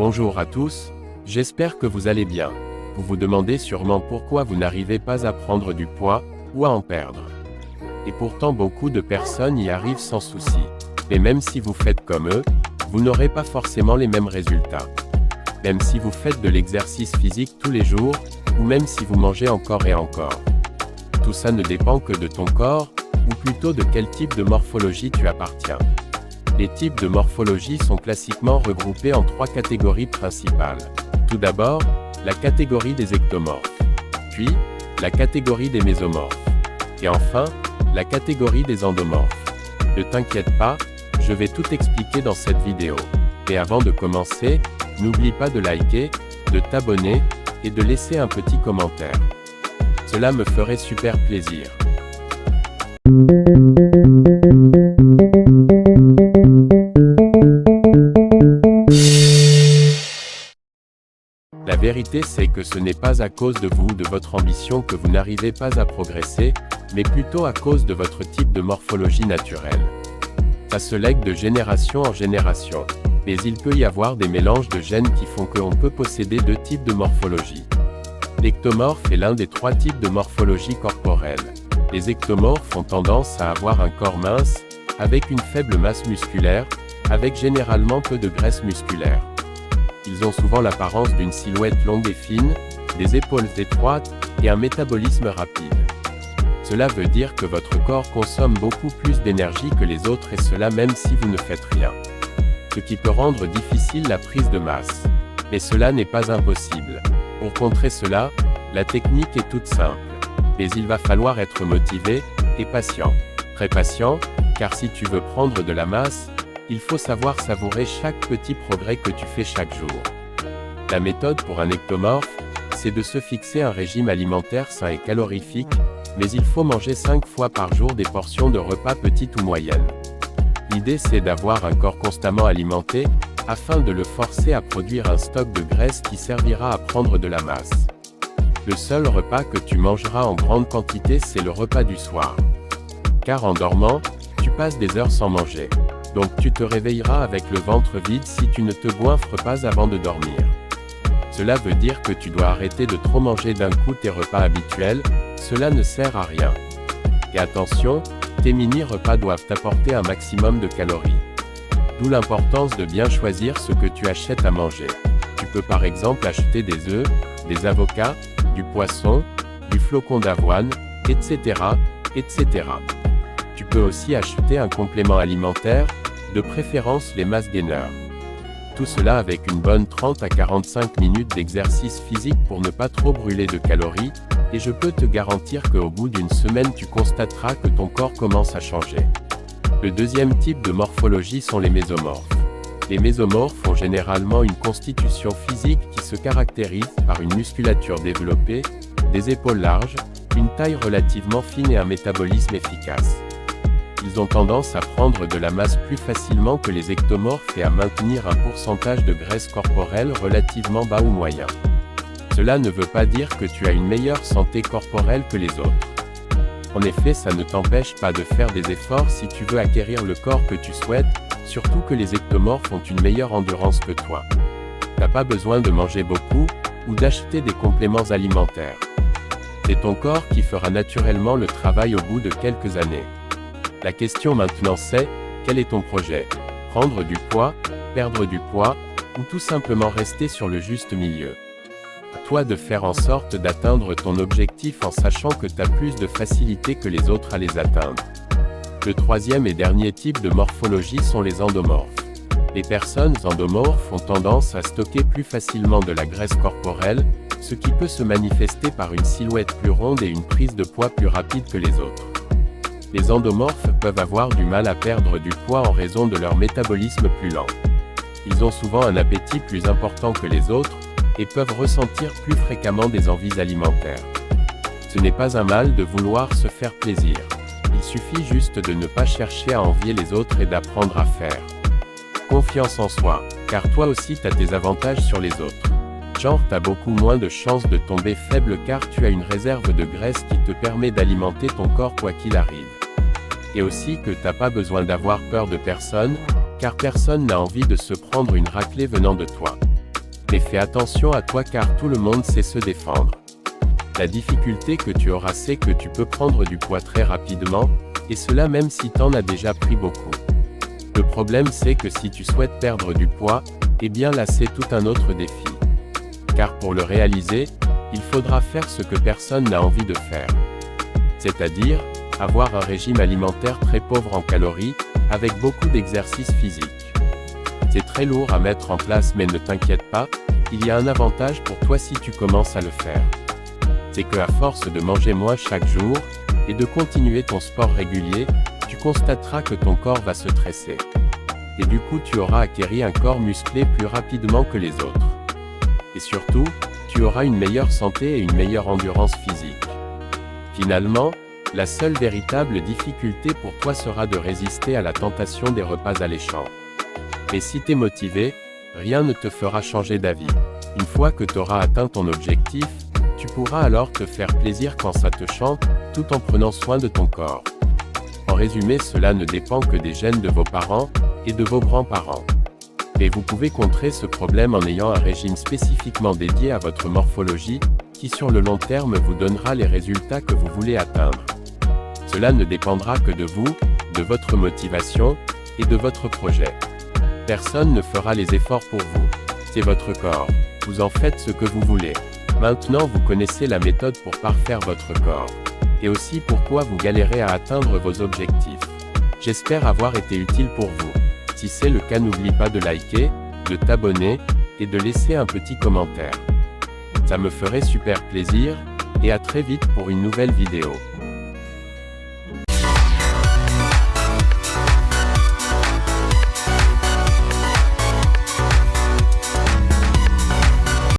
Bonjour à tous, j'espère que vous allez bien. Vous vous demandez sûrement pourquoi vous n'arrivez pas à prendre du poids, ou à en perdre. Et pourtant beaucoup de personnes y arrivent sans souci. Mais même si vous faites comme eux, vous n'aurez pas forcément les mêmes résultats. Même si vous faites de l'exercice physique tous les jours, ou même si vous mangez encore et encore. Tout ça ne dépend que de ton corps, ou plutôt de quel type de morphologie tu appartiens. Les types de morphologie sont classiquement regroupés en 3 catégories principales. Tout d'abord, la catégorie des ectomorphes. Puis, la catégorie des mésomorphes. Et enfin, la catégorie des endomorphes. Ne t'inquiète pas, je vais tout expliquer dans cette vidéo. Mais avant de commencer, n'oublie pas de liker, de t'abonner, et de laisser un petit commentaire. Cela me ferait super plaisir. La vérité c'est que ce n'est pas à cause de vous ou de votre ambition que vous n'arrivez pas à progresser, mais plutôt à cause de votre type de morphologie naturelle. Ça se lègue de génération en génération, mais il peut y avoir des mélanges de gènes qui font qu'on peut posséder 2 types de morphologie. L'ectomorphe est l'un des 3 types de morphologie corporelle. Les ectomorphes ont tendance à avoir un corps mince, avec une faible masse musculaire, avec généralement peu de graisse musculaire. Ils ont souvent l'apparence d'une silhouette longue et fine, des épaules étroites, et un métabolisme rapide. Cela veut dire que votre corps consomme beaucoup plus d'énergie que les autres et cela même si vous ne faites rien. Ce qui peut rendre difficile la prise de masse. Mais cela n'est pas impossible. Pour contrer cela, la technique est toute simple. Mais il va falloir être motivé, et patient. Très patient, car si tu veux prendre de la masse, il faut savoir savourer chaque petit progrès que tu fais chaque jour. La méthode pour un ectomorphe, c'est de se fixer un régime alimentaire sain et calorifique, mais il faut manger 5 fois par jour des portions de repas petites ou moyennes. L'idée c'est d'avoir un corps constamment alimenté, afin de le forcer à produire un stock de graisse qui servira à prendre de la masse. Le seul repas que tu mangeras en grande quantité c'est le repas du soir. Car en dormant, tu passes des heures sans manger. Donc tu te réveilleras avec le ventre vide si tu ne te goinfres pas avant de dormir. Cela veut dire que tu dois arrêter de trop manger d'un coup tes repas habituels, cela ne sert à rien. Et attention, tes mini-repas doivent t'apporter un maximum de calories. D'où l'importance de bien choisir ce que tu achètes à manger. Tu peux par exemple acheter des œufs, des avocats, du poisson, du flocon d'avoine, etc., etc. Tu peux aussi acheter un complément alimentaire, de préférence les mass gainers. Tout cela avec une bonne 30 à 45 minutes d'exercice physique pour ne pas trop brûler de calories, et je peux te garantir qu'au bout d'une semaine tu constateras que ton corps commence à changer. Le deuxième type de morphologie sont les mésomorphes. Les mésomorphes ont généralement une constitution physique qui se caractérise par une musculature développée, des épaules larges, une taille relativement fine et un métabolisme efficace. Ils ont tendance à prendre de la masse plus facilement que les ectomorphes et à maintenir un pourcentage de graisse corporelle relativement bas ou moyen. Cela ne veut pas dire que tu as une meilleure santé corporelle que les autres. En effet, ça ne t'empêche pas de faire des efforts si tu veux acquérir le corps que tu souhaites, surtout que les ectomorphes ont une meilleure endurance que toi. T'as pas besoin de manger beaucoup, ou d'acheter des compléments alimentaires. C'est ton corps qui fera naturellement le travail au bout de quelques années. La question maintenant c'est, quel est ton projet? Prendre du poids, perdre du poids, ou tout simplement rester sur le juste milieu? À toi de faire en sorte d'atteindre ton objectif en sachant que tu as plus de facilité que les autres à les atteindre. Le troisième et dernier type de morphologie sont les endomorphes. Les personnes endomorphes ont tendance à stocker plus facilement de la graisse corporelle, ce qui peut se manifester par une silhouette plus ronde et une prise de poids plus rapide que les autres. Les endomorphes peuvent avoir du mal à perdre du poids en raison de leur métabolisme plus lent. Ils ont souvent un appétit plus important que les autres, et peuvent ressentir plus fréquemment des envies alimentaires. Ce n'est pas un mal de vouloir se faire plaisir. Il suffit juste de ne pas chercher à envier les autres et d'apprendre à faire. Confiance en soi, car toi aussi t'as tes avantages sur les autres. Genre t'as beaucoup moins de chances de tomber faible car tu as une réserve de graisse qui te permet d'alimenter ton corps quoi qu'il arrive. Et aussi que t'as pas besoin d'avoir peur de personne, car personne n'a envie de se prendre une raclée venant de toi. Mais fais attention à toi car tout le monde sait se défendre. La difficulté que tu auras c'est que tu peux prendre du poids très rapidement, et cela même si t'en as déjà pris beaucoup. Le problème c'est que si tu souhaites perdre du poids, eh bien là c'est tout un autre défi. Car pour le réaliser, il faudra faire ce que personne n'a envie de faire. C'est-à-dire, avoir un régime alimentaire très pauvre en calories, avec beaucoup d'exercices physiques. C'est très lourd à mettre en place mais ne t'inquiète pas, il y a un avantage pour toi si tu commences à le faire. C'est que à force de manger moins chaque jour, et de continuer ton sport régulier, tu constateras que ton corps va se tresser. Et du coup tu auras acquéri un corps musclé plus rapidement que les autres. Et surtout, tu auras une meilleure santé et une meilleure endurance physique. Finalement, la seule véritable difficulté pour toi sera de résister à la tentation des repas alléchants. Mais si t'es motivé, rien ne te fera changer d'avis. Une fois que tu auras atteint ton objectif, tu pourras alors te faire plaisir quand ça te chante, tout en prenant soin de ton corps. En résumé, cela ne dépend que des gènes de vos parents, et de vos grands-parents. Et vous pouvez contrer ce problème en ayant un régime spécifiquement dédié à votre morphologie, qui sur le long terme vous donnera les résultats que vous voulez atteindre. Cela ne dépendra que de vous, de votre motivation, et de votre projet. Personne ne fera les efforts pour vous. C'est votre corps. Vous en faites ce que vous voulez. Maintenant vous connaissez la méthode pour parfaire votre corps. Et aussi pourquoi vous galérez à atteindre vos objectifs. J'espère avoir été utile pour vous. Si c'est le cas, n'oublie pas de liker, de t'abonner, et de laisser un petit commentaire. Ça me ferait super plaisir, et à très vite pour une nouvelle vidéo.